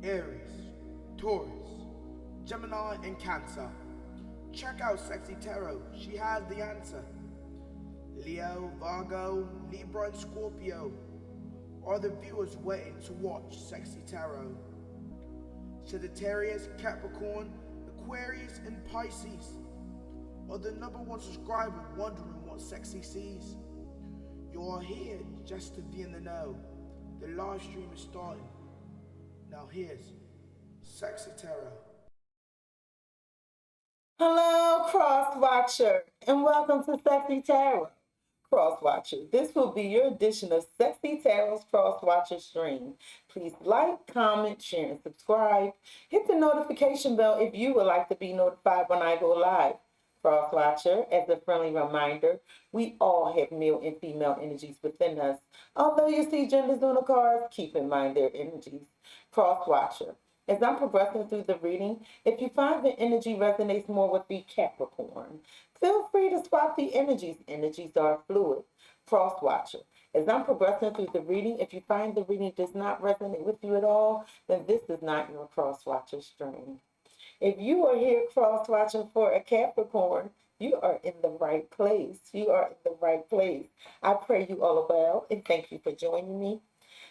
Aries, Taurus, Gemini, and Cancer. Check out Cexxi Tarot, she has the answer. Leo, Virgo, Libra, and Scorpio are the viewers waiting to watch Cexxi Tarot. Sagittarius, Capricorn, Aquarius, and Pisces are the #1 subscriber wondering what Cexxi sees. You are here just to be in the know. The live stream is starting. Now here's Cexxi Tarot. Hello, Cross-Watcher, and welcome to Cexxi Tarot. Cross-Watcher, this will be your edition of Cexxi Tarot's Cross-Watcher stream. Please like, comment, share, and subscribe. Hit the notification bell if you would like to be notified when I go live. Cross-Watcher, as a friendly reminder, we all have male and female energies within us. Although you see genders on the cards, keep in mind their energies. Cross-Watcher, as I'm progressing through the reading, if you find the energy resonates more with the Capricorn, feel free to swap the energies. Energies are fluid. Cross-Watcher, as I'm progressing through the reading, if you find the reading does not resonate with you at all, then this is not your Cross-Watcher stream. If you are here cross-watching for a Capricorn, you are in the right place. You are in the right place. I pray you all are well, and thank you for joining me.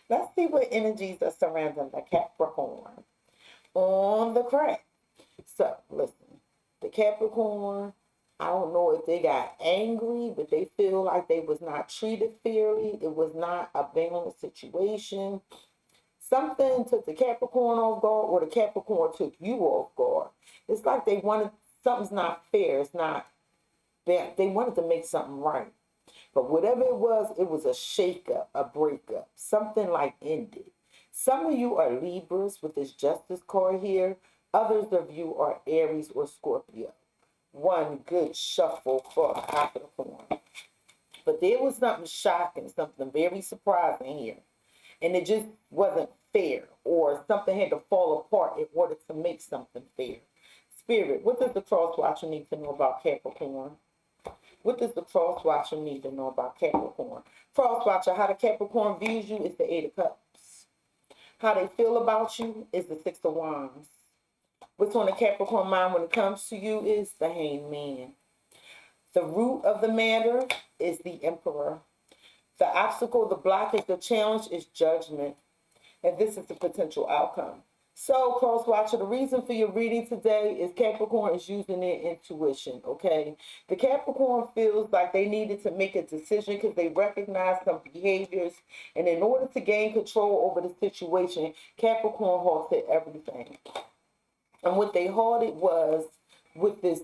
Let's see what energies are surrounding the Capricorn on the crack. So, listen, the Capricorn, I don't know if they got angry, but they feel like they was not treated fairly. It was not a balanced situation. Something took the Capricorn off guard, or the Capricorn took you off guard. It's like they wanted, something's not fair. It's not, they wanted to make something right. But whatever it was a shakeup, a breakup, something like ended. Some of you are Libras with this Justice card here. Others of you are Aries or Scorpio. One good shuffle for a Capricorn. But there was something shocking, something very surprising here. And it just wasn't fair, or something had to fall apart in order to make something fair. Spirit, what does the Cross-Watcher need to know about Capricorn? What does the Cross-Watcher need to know about Capricorn? Cross-Watcher, how the Capricorn views you is the 8 of Cups. How they feel about you is the 6 of Wands. What's on the Capricorn mind when it comes to you is the Hanged Man. The root of the matter is the Emperor. The obstacle, the blockage, the challenge is Judgment. And this is the potential outcome. So, Cross-Watcher, the reason for your reading today is Capricorn is using their intuition, okay? The Capricorn feels like they needed to make a decision because they recognize some behaviors. And in order to gain control over the situation, Capricorn halted everything. And what they halted was with this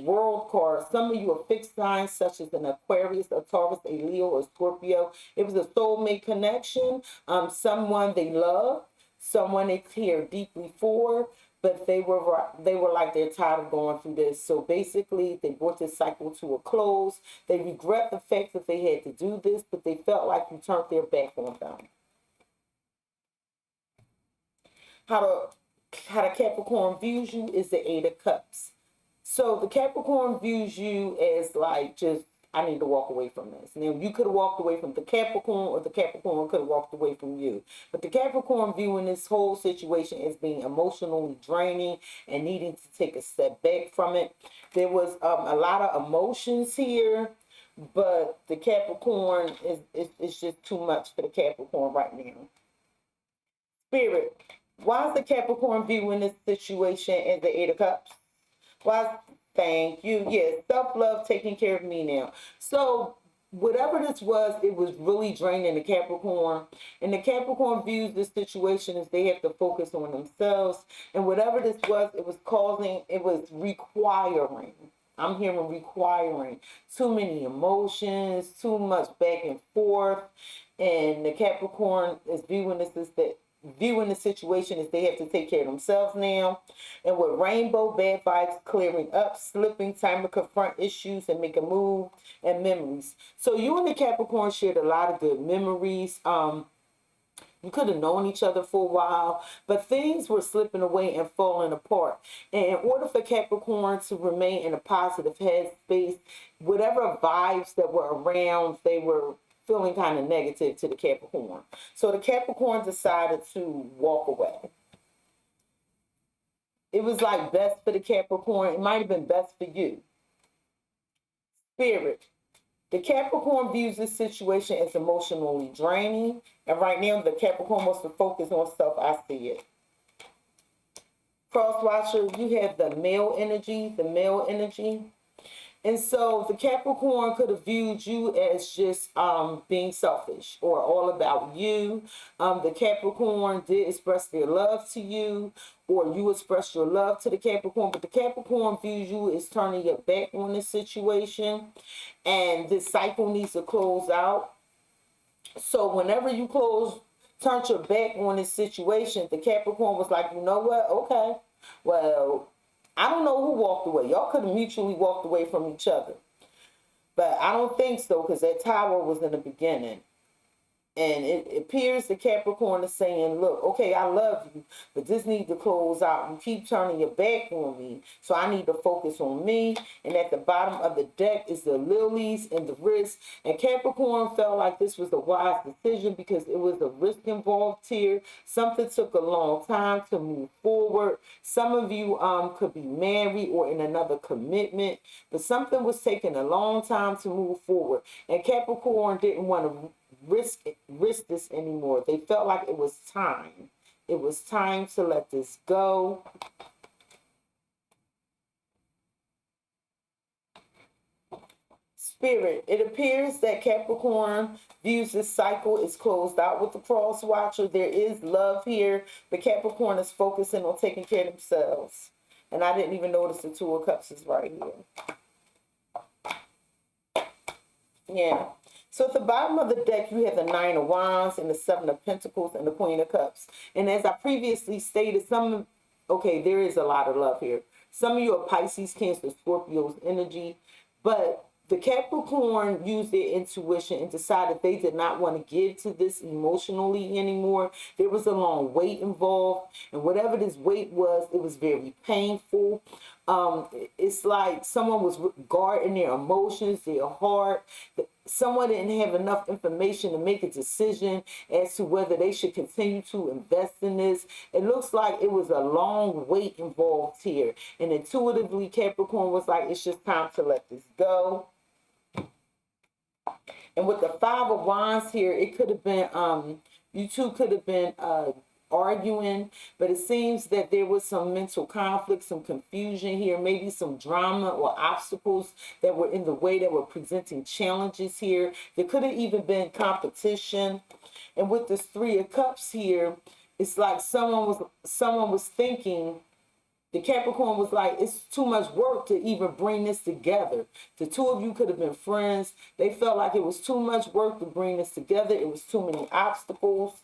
world card. Some of you are fixed signs such as an Aquarius, a Taurus, a Leo, a Scorpio. It was a soulmate connection. Someone they love, someone they care deeply for, but they were like they're tired of going through this. So basically, they brought this cycle to a close. They regret the fact that they had to do this, but they felt like you turned their back on them. How the Capricorn views you is the 8 of Cups. So the Capricorn views you as like, just, I need to walk away from this. Now, you could have walked away from the Capricorn, or the Capricorn could have walked away from you. But the Capricorn viewing this whole situation as being emotionally draining and needing to take a step back from it. There was a lot of emotions here, but the Capricorn is just too much for the Capricorn right now. Spirit, why is the Capricorn viewing this situation as the 8 of Cups? Well, thank you. Yes, self-love, taking care of me now. So whatever this was, it was really draining the Capricorn. And the Capricorn views this situation as they have to focus on themselves. And whatever this was, it was requiring. I'm hearing requiring too many emotions, too much back and forth. And the Capricorn is viewing the situation is they have to take care of themselves now. And with rainbow, bad vibes clearing up, slipping, time to confront issues and make a move, and memories. So you and the Capricorn shared a lot of good memories. You could have known each other for a while, but things were slipping away and falling apart. And in order for Capricorn to remain in a positive headspace, whatever vibes that were around, they were feeling kind of negative to the Capricorn. So the Capricorn decided to walk away. It was like best for the Capricorn. It might have been best for you. Spirit. The Capricorn views this situation as emotionally draining. And right now, the Capricorn wants to focus on self. I see it. Cross Watcher, you have the male energy, And so the Capricorn could have viewed you as just being selfish or all about you. The Capricorn did express their love to you, or you expressed your love to the Capricorn, but the Capricorn views you as turning your back on this situation, and this cycle needs to close out. So whenever you turn your back on this situation, the Capricorn was like, you know what? Okay, well, I don't know who walked away. Y'all could have mutually walked away from each other. But I don't think so, because that tower was in the beginning. And it appears the Capricorn is saying, look, okay, I love you, but this needs to close out. You keep turning your back on me, so I need to focus on me. And at the bottom of the deck is the lilies and the risk. And Capricorn felt like this was a wise decision because it was a risk involved here. Something took a long time to move forward. Some of you could be married or in another commitment, but something was taking a long time to move forward. And Capricorn didn't want to risk this anymore. They felt like it was time. It was time to let this go. Spirit, it appears that Capricorn views this cycle is closed out with the Cross Watcher. There is love here, but Capricorn is focusing on taking care of themselves. And I didn't even notice the Two of Cups is right here. Yeah. So at the bottom of the deck, you have the Nine of Wands and the Seven of Pentacles and the Queen of Cups. And as I previously stated, there is a lot of love here. Some of you are Pisces, Cancer, Scorpio's energy, but the Capricorn used their intuition and decided they did not want to give to this emotionally anymore. There was a long wait involved, and whatever this wait was, it was very painful. It's like someone was guarding their emotions, their heart. Someone didn't have enough information to make a decision as to whether they should continue to invest in this. It looks like it was a long wait involved here. And intuitively, Capricorn was like, it's just time to let this go. And with the Five of Wands here, it could have been, you two could have been arguing, but it seems that there was some mental conflict, some confusion here, maybe some drama or obstacles that were in the way, that were presenting challenges here. There could have even been competition. And with this Three of Cups here, it's like someone was thinking, the Capricorn was like, it's too much work to even bring this together. The two of you could have been friends. They felt like it was too much work to bring this together. It was too many obstacles.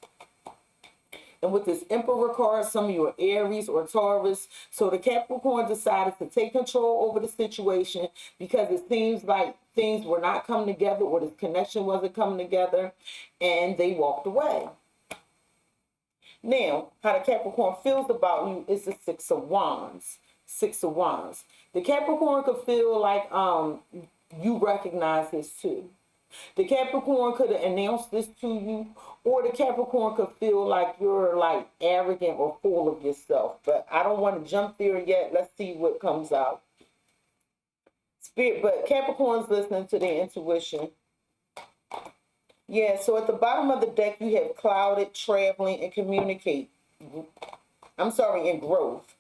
And with this Emperor card, some of you are Aries or Taurus. So the Capricorn decided to take control over the situation because it seems like things were not coming together, or this connection wasn't coming together, and they walked away. Now, how the Capricorn feels about you is the Six of Wands. Six of Wands. The Capricorn could feel like you recognize this too. The Capricorn could have announced this to you, or the Capricorn could feel like you're like arrogant or full of yourself. But I don't want to jump there yet. Let's see what comes out. Spirit, but Capricorn's listening to their intuition. Yeah, so at the bottom of the deck, you have clouded, traveling, and communicate. And growth.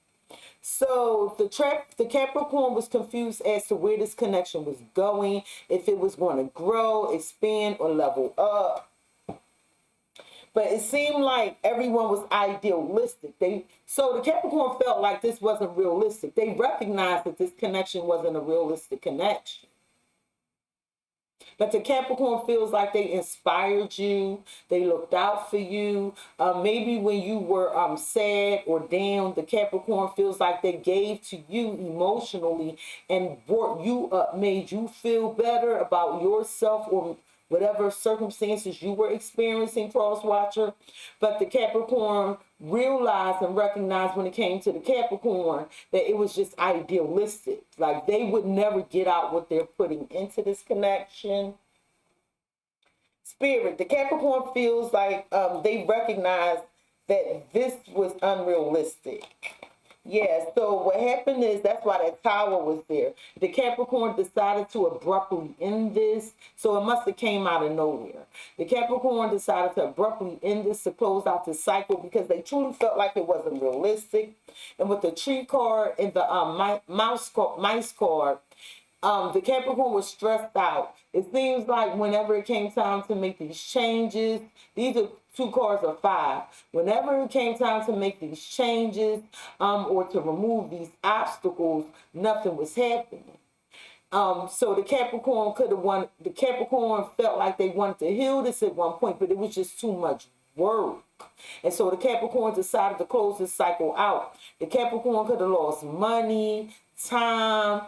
So the Capricorn was confused as to where this connection was going, if it was going to grow, expand, or level up. But it seemed like everyone was idealistic. So the Capricorn felt like this wasn't realistic. They recognized that this connection wasn't a realistic connection. But the Capricorn feels like they inspired you. They looked out for you. Maybe when you were sad or down, the Capricorn feels like they gave to you emotionally and brought you up, made you feel better about yourself or whatever circumstances you were experiencing, Cross Watcher. But the Capricorn realized and recognized when it came to the Capricorn that it was just idealistic. Like they would never get out what they're putting into this connection. Spirit, the Capricorn feels like they recognized that this was unrealistic. Yeah, so what happened is that's why that tower was there. The Capricorn decided to abruptly end this, so it must have came out of nowhere. The Capricorn decided to abruptly end this to close out the cycle because they truly felt like it wasn't realistic. And with the tree card and the mice card, the Capricorn was stressed out. It seems like whenever it came time to make these changes, these are two cards of five. Whenever it came time to make these changes or to remove these obstacles, nothing was happening. So the Capricorn could have won. The Capricorn felt like they wanted to heal this at one point, but it was just too much work. And so the Capricorn decided to close this cycle out. The Capricorn could have lost money, time,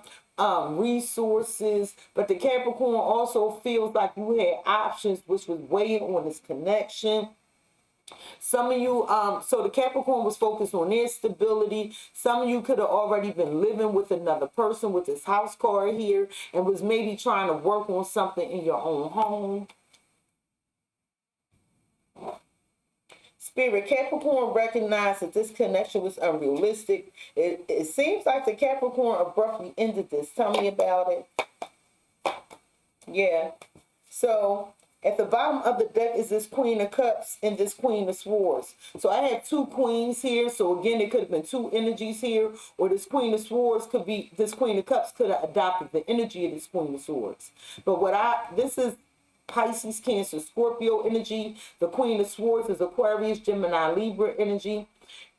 resources, but the Capricorn also feels like you had options, which was weighing on this connection. Some of you, so the Capricorn was focused on their stability. Some of you could have already been living with another person with this house card here and was maybe trying to work on something in your own home. Spirit, Capricorn recognized that this connection was unrealistic. It seems like the Capricorn abruptly ended this. Tell me about it. Yeah. So at the bottom of the deck is this Queen of Cups and this Queen of Swords. So I had two queens here. So again, it could have been two energies here, or this Queen of Swords could be, this Queen of Cups could have adopted the energy of this Queen of Swords. But this is Pisces, Cancer, Scorpio energy. The Queen of Swords is Aquarius, Gemini, Libra energy.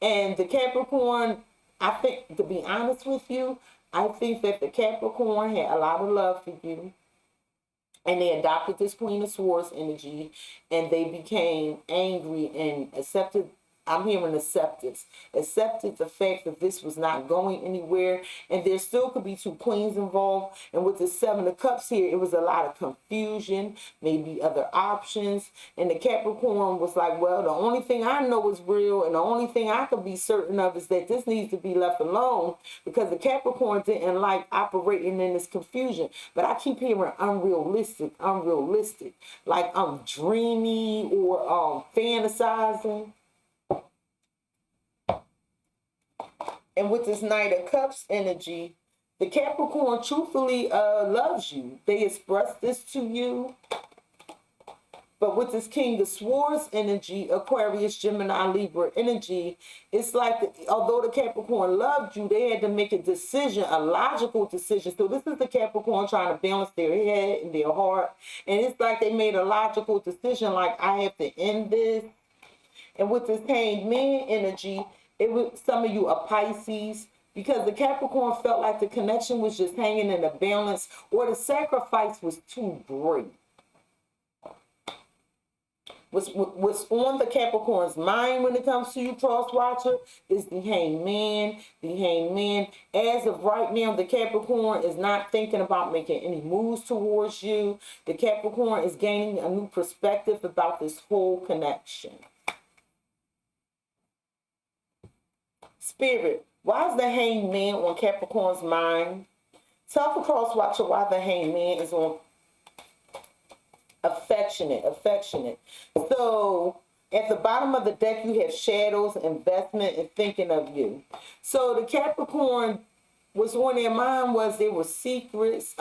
And the Capricorn, I think, to be honest with you, I think that the Capricorn had a lot of love for you. And they adopted this Queen of Swords energy, and they became angry and accepted, I'm hearing acceptance, accepted the fact that this was not going anywhere, and there still could be two queens involved. And with the Seven of Cups here, it was a lot of confusion, maybe other options. And the Capricorn was like, well, the only thing I know is real, and the only thing I can be certain of is that this needs to be left alone, because the Capricorn didn't like operating in this confusion. But I keep hearing unrealistic, like dreamy or fantasizing. And with this Knight of Cups energy, the Capricorn truthfully loves you. They express this to you. But with this King of Swords energy, Aquarius, Gemini, Libra energy, it's like, although the Capricorn loved you, they had to make a decision, a logical decision. So this is the Capricorn trying to balance their head and their heart. And it's like they made a logical decision, like, I have to end this. And with this Hanged Man energy, it was, some of you are Pisces, because the Capricorn felt like the connection was just hanging in a balance, or the sacrifice was too great. What's on the Capricorn's mind when it comes to you, Cross-Watcher, is the Hanged Man. The Hanged Man, as of right now, the Capricorn is not thinking about making any moves towards you. The Capricorn is gaining a new perspective about this whole connection. Spirit, why is the Hanged Man on Capricorn's mind? Tell the Cross-Watcher why the Hanged Man is on affectionate. So at the bottom of the deck, you have shadows, investment, and thinking of you. So the Capricorn, what's on their mind was there were secrets.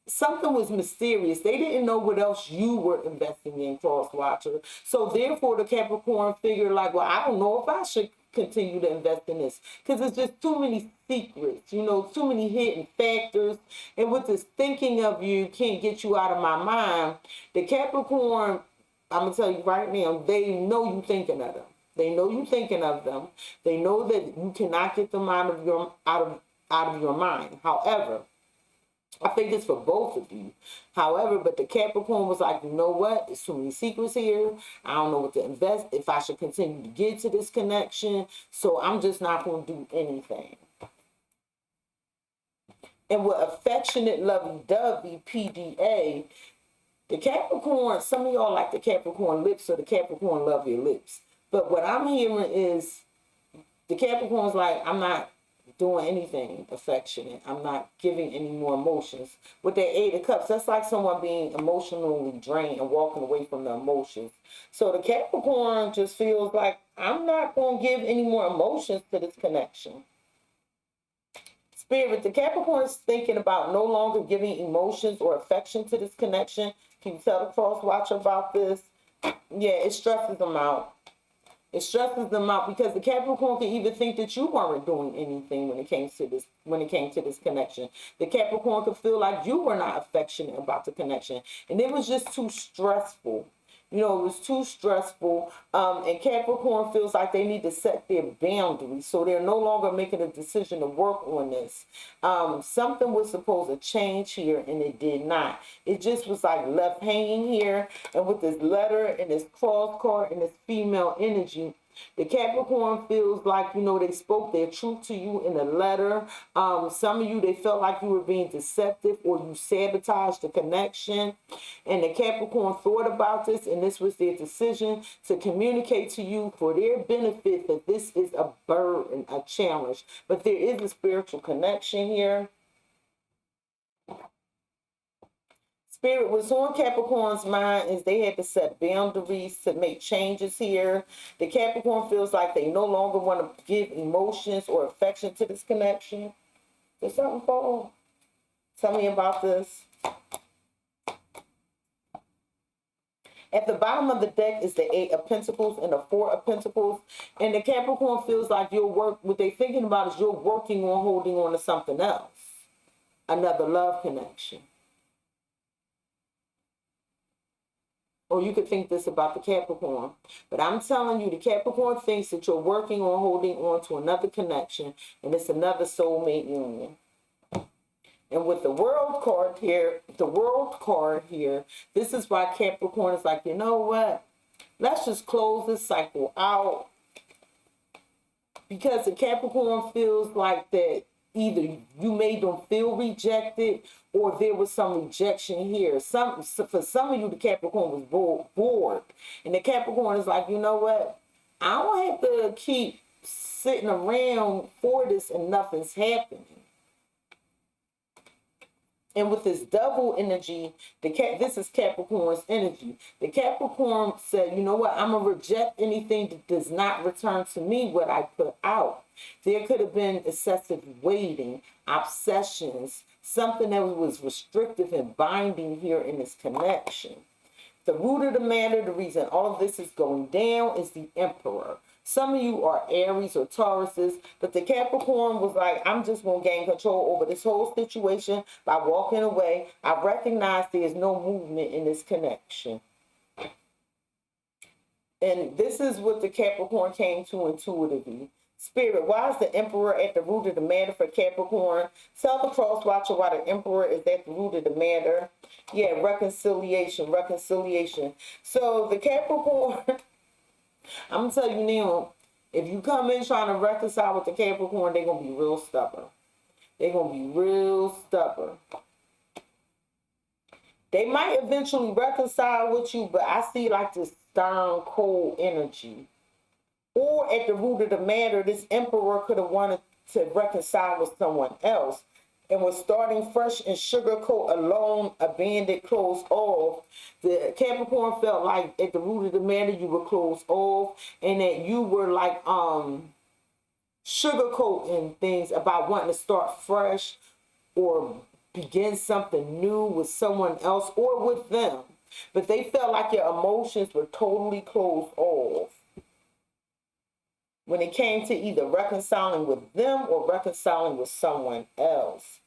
Something was mysterious. They didn't know what else you were investing in, Cross-Watcher. So therefore, the Capricorn figured like, well, I don't know if I should continue to invest in this, because it's just too many secrets, too many hidden factors. And with this thinking of you can't get you out of my mind, the Capricorn, I'm gonna tell you right now, they know you thinking of them. They know you thinking of them. They know that you cannot get them out of your mind. However, I think it's for both of you. However, but the Capricorn was like, you know what? There's too many secrets here. I don't know what to invest, if I should continue to get to this connection. So I'm just not going to do anything. And with affectionate, lovey-dovey, PDA, the Capricorn, some of y'all like the Capricorn lips, or the Capricorn love your lips. But what I'm hearing is the Capricorn's like, I'm not doing anything affectionate. I'm not giving any more emotions. With that Eight of Cups, that's like someone being emotionally drained and walking away from the emotions. So the Capricorn just feels like, I'm not going to give any more emotions to this connection. Spirit, the Capricorn is thinking about no longer giving emotions or affection to this connection. Can you tell the cross watcher about this? Yeah, it stresses them out. It stresses them out because the Capricorn could even think that you weren't doing anything when it came to this connection. The Capricorn could feel like you were not affectionate about the connection, and it was just too stressful. You know, it was too stressful, and Capricorn feels like they need to set their boundaries, so they're no longer making a decision to work on this. Something was supposed to change here, and it did not. It just was like left hanging here, and with this letter and this cross card and this female energy, the Capricorn feels like, you know, they spoke their truth to you in a letter. Some of you, they felt like you were being deceptive or you sabotaged the connection. And the Capricorn thought about this, and this was their decision to communicate to you for their benefit that this is a burden, a challenge. But there is a spiritual connection here. Spirit, was on Capricorn's mind is they had to set boundaries to make changes here. The Capricorn feels like they no longer want to give emotions or affection to this connection. Did something fall? Tell me about this. At the bottom of the deck is the Eight of Pentacles and the Four of Pentacles. And the Capricorn feels like what they're thinking about is you're working on holding on to something else. Another love connection. Or you could think this about the Capricorn. But I'm telling you, the Capricorn thinks that you're working on holding on to another connection, and it's another soulmate union. And with the World card here, this is why Capricorn is like, you know what? Let's just close this cycle out. Because the Capricorn feels like that either you made them feel rejected or there was some rejection here. For some of you, the Capricorn was bored. And the Capricorn is like, you know what? I don't have to keep sitting around for this and nothing's happening. And with this double energy, this is Capricorn's energy. The Capricorn said, you know what? I'm going to reject anything that does not return to me what I put out. There could have been excessive waiting, obsessions, something that was restrictive and binding here in this connection. The root of the matter, the reason all of this is going down is the Emperor. Some of you are Aries or Tauruses, but the Capricorn was like, I'm just going to gain control over this whole situation by walking away. I recognize there's no movement in this connection. And this is what the Capricorn came to intuitively. Spirit, why is the Emperor at the root of the matter for Capricorn? Tell the cross watcher why the Emperor is at the root of the matter. Yeah, reconciliation. So the Capricorn, I'm going to tell you now, if you come in trying to reconcile with the Capricorn, they're going to be real stubborn. They might eventually reconcile with you, but I see like this stern, cold energy. Or at the root of the matter, this Emperor could have wanted to reconcile with someone else and was starting fresh and sugarcoat alone, abandoned, closed off. The Capricorn felt like at the root of the matter, you were closed off and that you were like sugarcoating things about wanting to start fresh or begin something new with someone else or with them. But they felt like your emotions were totally closed off when it came to either reconciling with them or reconciling with someone else.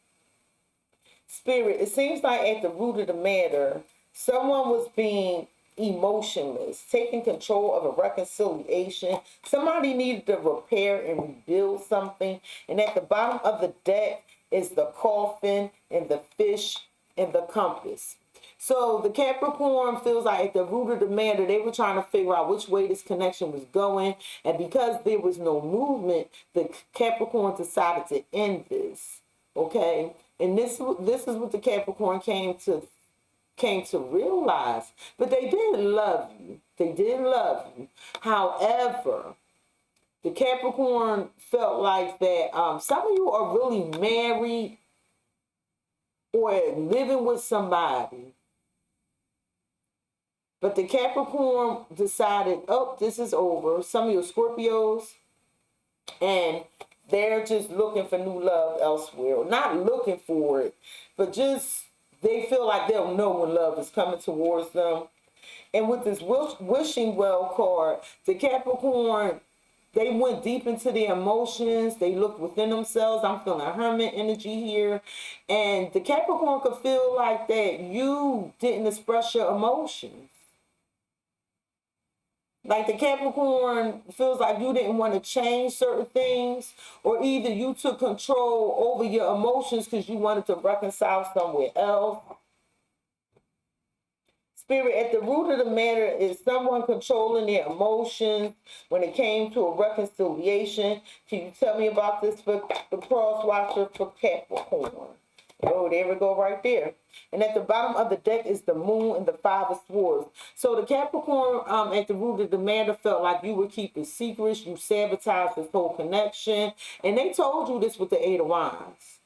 Spirit, it seems like at the root of the matter, someone was being emotionless, taking control of a reconciliation. Somebody needed to repair and rebuild something. And at the bottom of the deck is the coffin and the fish and the compass. So the Capricorn feels like at the root of the matter, they were trying to figure out which way this connection was going. And because there was no movement, the Capricorn decided to end this. Okay? And this is what the Capricorn came to realize. But they did love you. However, The Capricorn felt like that some of you are really married or living with somebody. But the Capricorn decided, oh, this is over. Some of you are Scorpios, and they're just looking for new love elsewhere. Not looking for it, but just they feel like they'll know when love is coming towards them. And with this wishing well card, the Capricorn, they went deep into their emotions. They looked within themselves. I'm feeling a hermit energy here. And the Capricorn could feel like that you didn't express your emotions. Like the Capricorn feels like you didn't want to change certain things, or either you took control over your emotions because you wanted to reconcile somewhere else. Spirit, at the root of the matter is someone controlling their emotions when it came to a reconciliation. Can you tell me about this for the cross watcher for Capricorn? Oh, there we go right there. And at the bottom of the deck is the moon and the 5 of swords. So the Capricorn at the root of the matter felt like you were keeping secrets. You sabotaged this whole connection. And they told you this with the 8 of wands.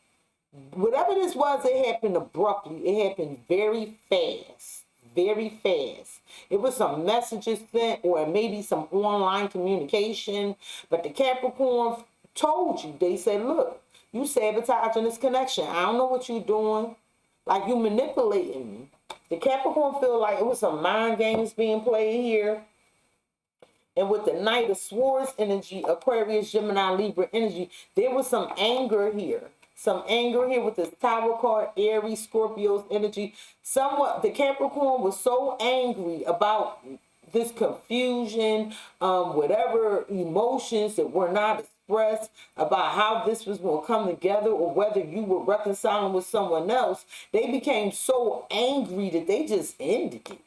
Whatever this was, it happened abruptly. It happened very fast. Very fast. It was some messages sent or maybe some online communication. But the Capricorn told you. They said, look, you sabotaging this connection. I don't know what you're doing. Like you manipulating me. The Capricorn feel like it was some mind games being played here. And with the Knight of Swords energy, Aquarius, Gemini, Libra energy, there was some anger here. Some anger here with this Tower card, Aries, Scorpio's energy. Somewhat, the Capricorn was so angry about this confusion, whatever emotions that were not expressed about how this was going to come together or whether you were reconciling with someone else. They became so angry that they just ended it.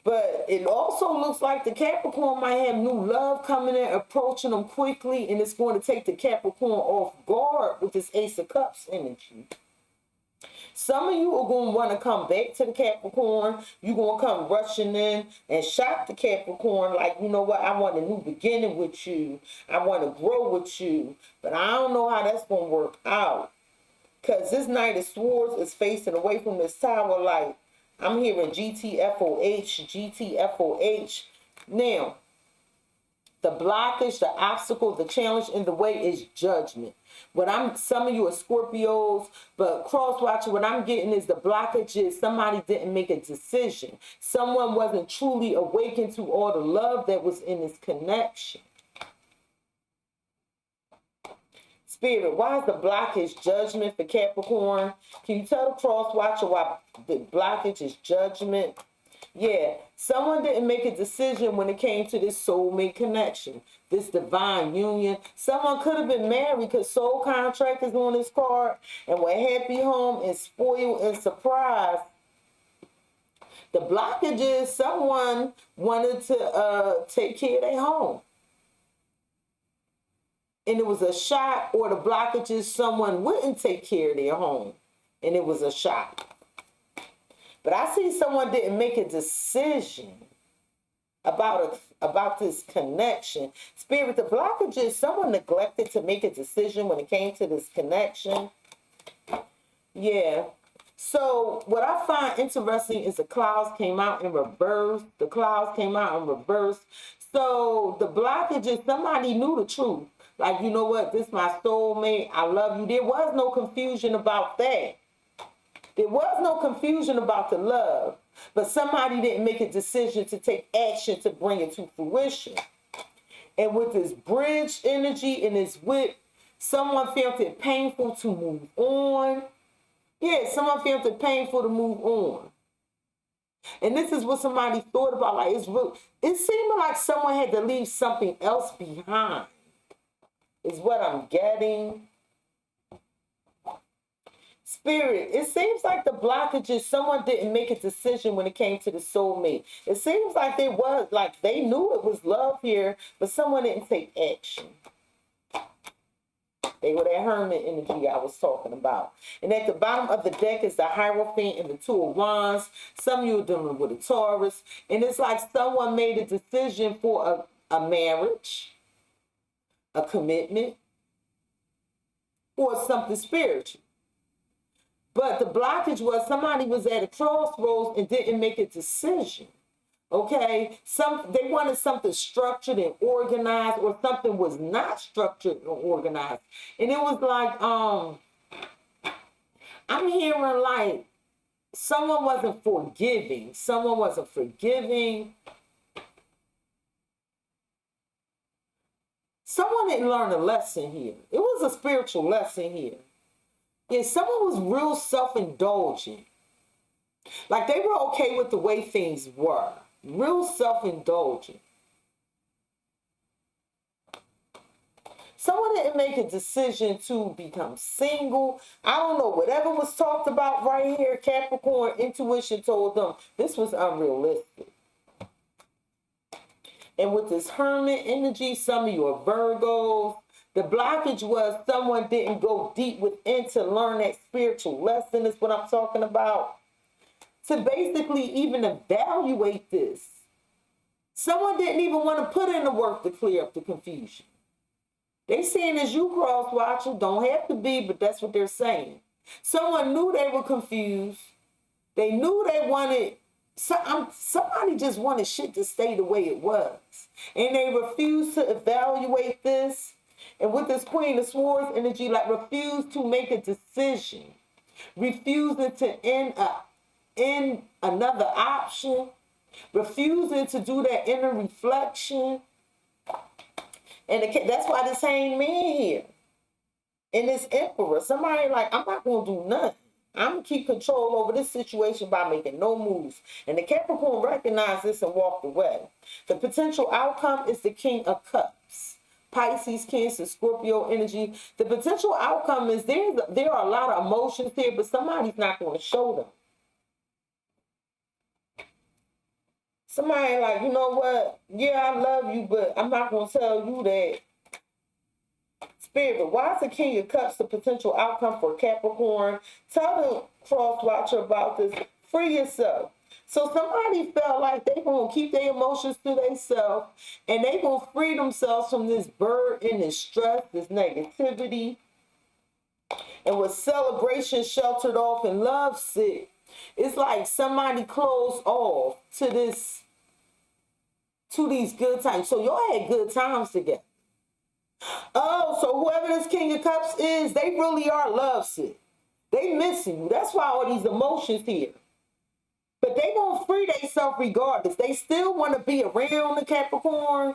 But it also looks like the Capricorn might have new love coming in, approaching them quickly, and it's going to take the Capricorn off guard with this Ace of Cups energy. Some of you are going to want to come back to the Capricorn. You're going to come rushing in and shock the Capricorn like, you know what, I want a new beginning with you. I want to grow with you. But I don't know how that's going to work out. Because this Knight of Swords is facing away from this tower like, I'm hearing GTFOH, GTFOH. Now, the blockage, the obstacle, the challenge in the way is judgment. Some of you are Scorpios, but cross-watcher, what I'm getting is the blockage is somebody didn't make a decision. Someone wasn't truly awakened to all the love that was in this connection. Spirit, why is the blockage judgment for Capricorn? Can you tell the cross-watcher why the blockage is judgment? Yeah, someone didn't make a decision when it came to this soulmate connection, this divine union. Someone could have been married because soul contract is on this card, and with happy home and spoiled and surprised. The blockage is someone wanted to take care of their home. And it was a shock, or the blockage is someone wouldn't take care of their home, and it was a shock. But I see someone didn't make a decision about this connection. Spirit, the blockage is someone neglected to make a decision when it came to this connection. Yeah. So what I find interesting is the clouds came out in reverse. The clouds came out in reverse. So the blockage is somebody knew the truth. Like, you know what? This is my soulmate. I love you. There was no confusion about that. There was no confusion about the love, but somebody didn't make a decision to take action to bring it to fruition. And with this bridge energy and this whip, someone felt it painful to move on. Yeah, someone felt it painful to move on. And this is what somebody thought about. Like, it seemed like someone had to leave something else behind, is what I'm getting. Spirit, it seems like the blockage is someone didn't make a decision when it came to the soulmate. It seems like they knew it was love here, but someone didn't take action. They were that hermit energy I was talking about. And at the bottom of the deck is the Hierophant and the Two of Wands. Some of you are dealing with a Taurus. And it's like someone made a decision for a marriage, a commitment, or something spiritual. But the blockage was somebody was at a crossroads and didn't make a decision. Okay, they wanted something structured and organized, or something was not structured or organized. And it was like, I'm hearing like someone wasn't forgiving. Someone wasn't forgiving. Someone didn't learn a lesson here. It was a spiritual lesson here. Yeah, someone was real self-indulgent. Like they were okay with the way things were. Real self-indulgent. Someone didn't make a decision to become single. I don't know. Whatever was talked about right here, Capricorn, intuition told them this was unrealistic. And with this hermit energy, some of you are Virgos. The blockage was someone didn't go deep within to learn that spiritual lesson, is what I'm talking about. To basically even evaluate this. Someone didn't even want to put in the work to clear up the confusion. They saying as you cross-watcher, don't have to be, but that's what they're saying. Someone knew they were confused. They knew they wanted, somebody just wanted shit to stay the way it was. And they refused to evaluate this. And with this Queen of Swords energy, like refused to make a decision. Refusing to end another option, refusing to do that inner reflection. And that's why this Hanged Man here. And this Emperor, somebody like, I'm not going to do nothing. I'm going to keep control over this situation by making no moves. And the Capricorn recognized this and walked away. The potential outcome is the King of Cups. Pisces, Cancer, Scorpio energy. The potential outcome is there are a lot of emotions here, but somebody's not going to show them. Somebody like, you know what? Yeah, I love you, but I'm not going to tell you that. Spirit, why is the King of Cups the potential outcome for Capricorn? Tell the cross-watcher about this. Free yourself. So somebody felt like they going to keep their emotions to themselves, and they going to free themselves from this burden, this stress, this negativity. And with celebration sheltered off and love sick, it's like somebody closed off to these good times. So y'all had good times together. Oh, so whoever this King of Cups is, they really are lovesick. They missing you. That's why all these emotions here. But they gonna free themselves regardless. They still want to be around the Capricorn,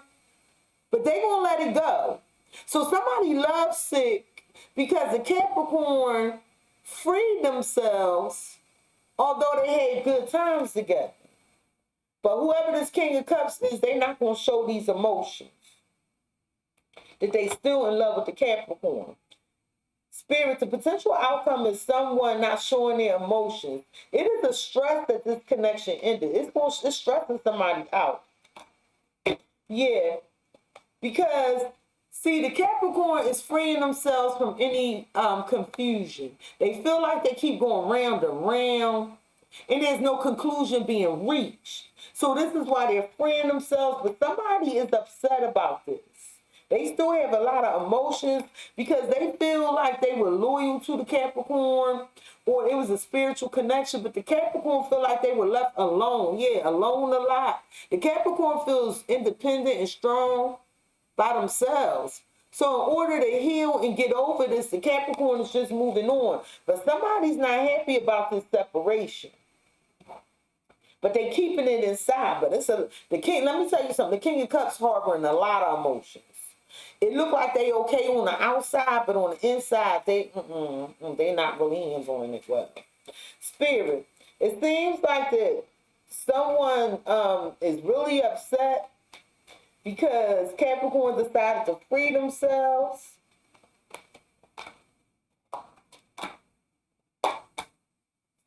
but they gonna let it go. So somebody lovesick because the Capricorn freed themselves, although they had good times together. But whoever this King of Cups is, they're not going to show these emotions. That they still in love with the Capricorn. Spirit, the potential outcome is someone not showing their emotions. It is a stress that this connection ended. It's stressing somebody out. Yeah. Because, see, the Capricorn is freeing themselves from any confusion. They feel like they keep going round and round, and there's no conclusion being reached. So this is why they're freeing themselves, but somebody is upset about this. They still have a lot of emotions because they feel like they were loyal to the Capricorn, or it was a spiritual connection, but the Capricorn feel like they were left alone. Yeah, alone a lot. The Capricorn feels independent and strong by themselves. So in order to heal and get over this, the Capricorn is just moving on. But somebody's not happy about this separation. But they keeping it inside. But the King, let me tell you something. The King of Cups harboring a lot of emotions. It look like they okay on the outside, but on the inside, they not really handling it well. Spirit, it seems like that someone is really upset because Capricorn decided to free themselves.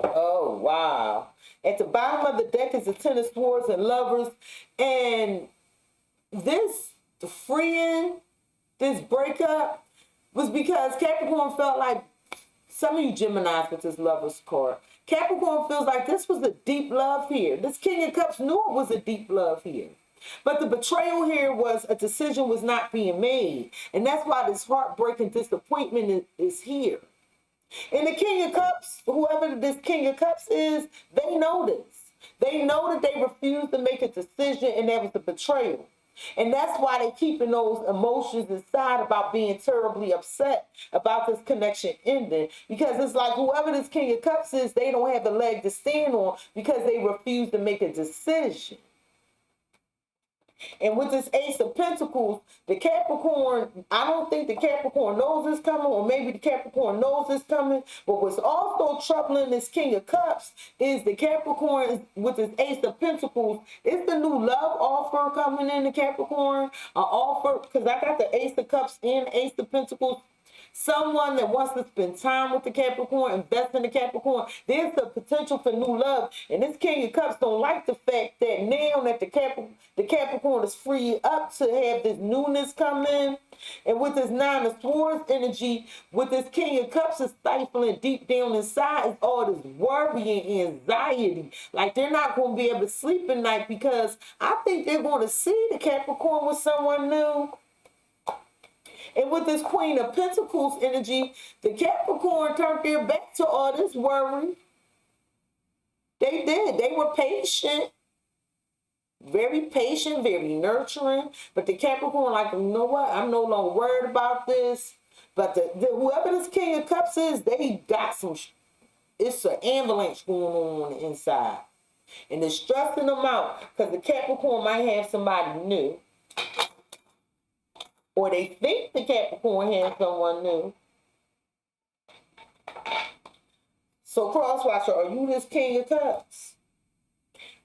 Oh, wow. At the bottom of the deck is the Ten of Swords and Lovers. And this freeing, this breakup, was because Capricorn felt like, some of you Geminis with this Lover's card, Capricorn feels like this was a deep love here. This King of Cups knew it was a deep love here. But the betrayal here was a decision was not being made. And that's why this heartbreaking disappointment is here. And the King of Cups, whoever this King of Cups is, they know this. They know that they refused to make a decision and that was the betrayal. And that's why they're keeping those emotions inside about being terribly upset about this connection ending. Because it's like whoever this King of Cups is, they don't have a leg to stand on because they refuse to make a decision. And with this Ace of Pentacles, the Capricorn, I don't think the Capricorn knows this coming, or maybe the Capricorn knows this coming, but what's also troubling this King of Cups is the Capricorn with this Ace of Pentacles. It's the new love offer coming in the Capricorn, an offer, because I got the Ace of Cups and Ace of Pentacles. Someone that wants to spend time with the Capricorn, invest in the Capricorn. There's the potential for new love. And this King of Cups don't like the fact that now that the Capricorn is free up to have this newness come in. And with this Nine of Swords energy, with this King of Cups is stifling deep down inside is all this worry and anxiety. Like they're not going to be able to sleep at night because I think they're going to see the Capricorn with someone new. And with this Queen of Pentacles energy, the Capricorn turned their back to all this worry. They did. They were patient. Very patient, very nurturing. But the Capricorn, like, you know what? I'm no longer worried about this. But whoever this King of Cups is, they got some, it's an avalanche going on the inside. And it's stressing them out because the Capricorn might have somebody new. Or they think the Capricorn has someone new. So, Cross-Watcher, are you this King of Cups?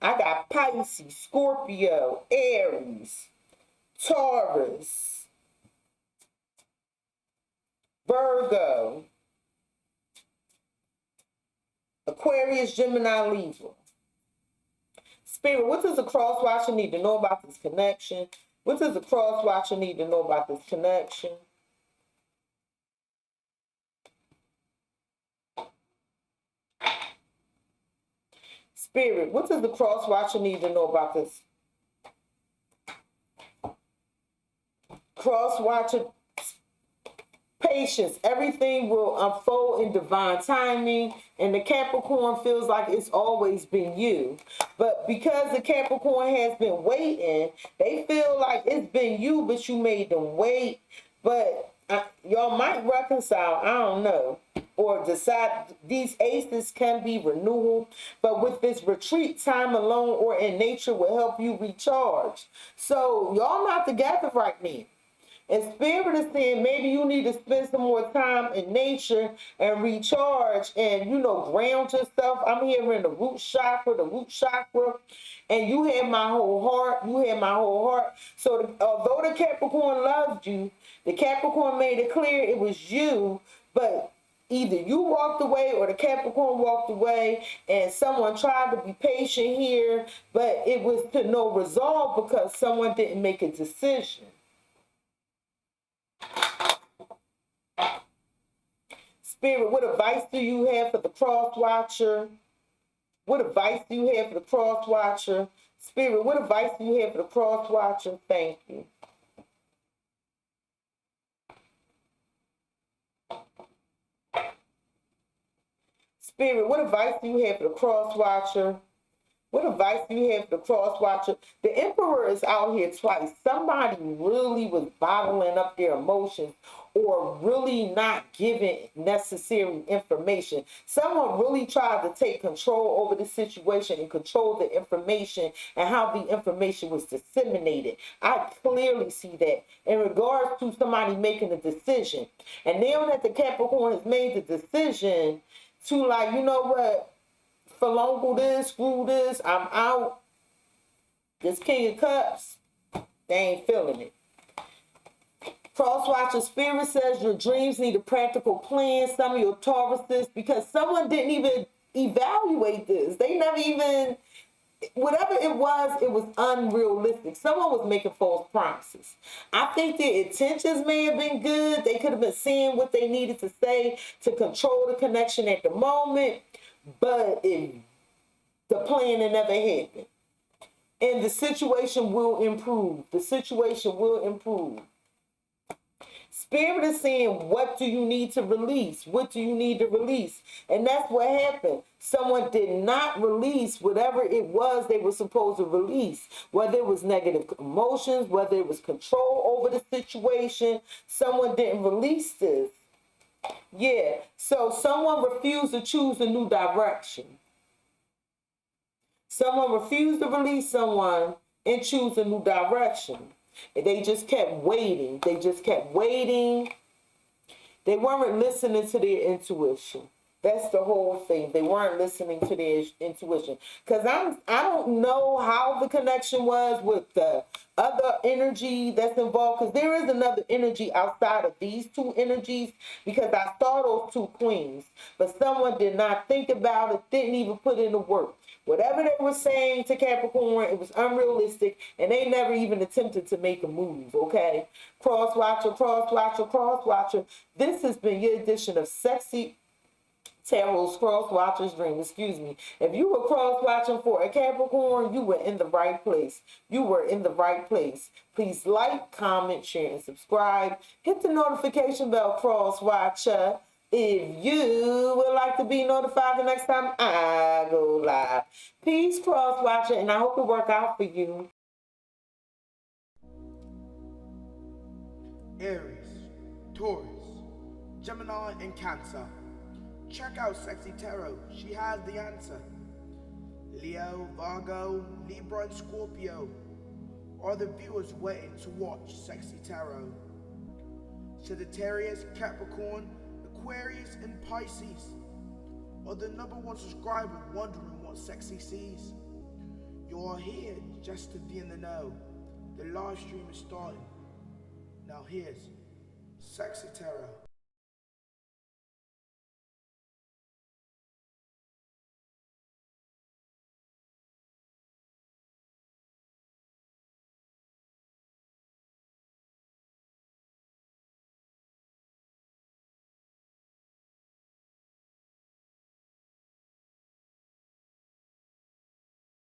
I got Pisces, Scorpio, Aries, Taurus, Virgo, Aquarius, Gemini, Libra. Spirit, what does a Cross-Watcher need to know about this connection? What does a Cross-Watcher need to know about this connection? Spirit, what does the Cross-Watcher need to know about this? Cross-Watcher, patience. Everything will unfold in divine timing. And the Capricorn feels like it's always been you. But because the Capricorn has been waiting, they feel like it's been you, but you made them wait. But y'all might reconcile, I don't know. Or decide these aces can be renewal. But with this retreat, time alone or in nature will help you recharge. So y'all not together right now. And Spirit is saying maybe you need to spend some more time in nature and recharge and, you know, ground yourself. I'm hearing the root chakra. And you have my whole heart. So although the Capricorn loved you, the Capricorn made it clear it was you, but either you walked away or the Capricorn walked away and someone tried to be patient here, but it was to no resolve because someone didn't make a decision. Spirit, what advice do you have for the Cross-Watcher? What advice do you have for the Cross-Watcher? Spirit, what advice do you have for the Cross-Watcher? Thank you. Spirit, what advice do you have for the Cross-Watcher? What advice do you have for the Cross-Watcher? The Emperor is out here twice. Somebody really was bottling up their emotions or really not giving necessary information. Someone really tried to take control over the situation and control the information and how the information was disseminated. I clearly see that in regards to somebody making a decision. And now that the Capricorn has made the decision to, like, you know what? Philuncle this, screw this, I'm out. This King of Cups, they ain't feeling it. Cross-Watcher Spirit says your dreams need a practical plan. Some of your Tauruses, because someone didn't even evaluate this. They never even whatever it was unrealistic. Someone was making false promises. I think their intentions may have been good. They could have been saying what they needed to say to control the connection at the moment, but the plan never happened. And the situation will improve. The situation will improve. Spirit is saying, what do you need to release? What do you need to release? And that's what happened. Someone did not release whatever it was they were supposed to release, whether it was negative emotions, whether it was control over the situation. Someone didn't release this. Yeah, so someone refused to choose a new direction. Someone refused to release someone and choose a new direction. They just kept waiting. They just kept waiting. They weren't listening to their intuition. That's the whole thing. They weren't listening to their intuition. Because I don't know how the connection was with the other energy that's involved. Because there is another energy outside of these two energies. Because I saw those two queens. But someone did not think about it, didn't even put in the work. Whatever they were saying to Capricorn, it was unrealistic, and they never even attempted to make a move, okay? Cross-Watcher, Cross-Watcher, Cross-Watcher. This has been your edition of Cexxi Tarot's Cross-Watcher's Dream. Excuse me. If you were cross-watching for a Capricorn, you were in the right place. You were in the right place. Please like, comment, share, and subscribe. Hit the notification bell, Cross-Watcher, if you would like to be notified the next time I go live. Peace, Cross-Watcher, and I hope it work out for you. Aries, Taurus, Gemini, and Cancer. Check out Cexxi Tarot. She has the answer. Leo, Virgo, Libra, and Scorpio are the viewers waiting to watch Cexxi Tarot. Sagittarius, Capricorn, Aquarius, and Pisces are the #1 subscriber wondering what Cexxi sees. You are here just to be in the know. The live stream is starting. Now here's Cexxi Tarot.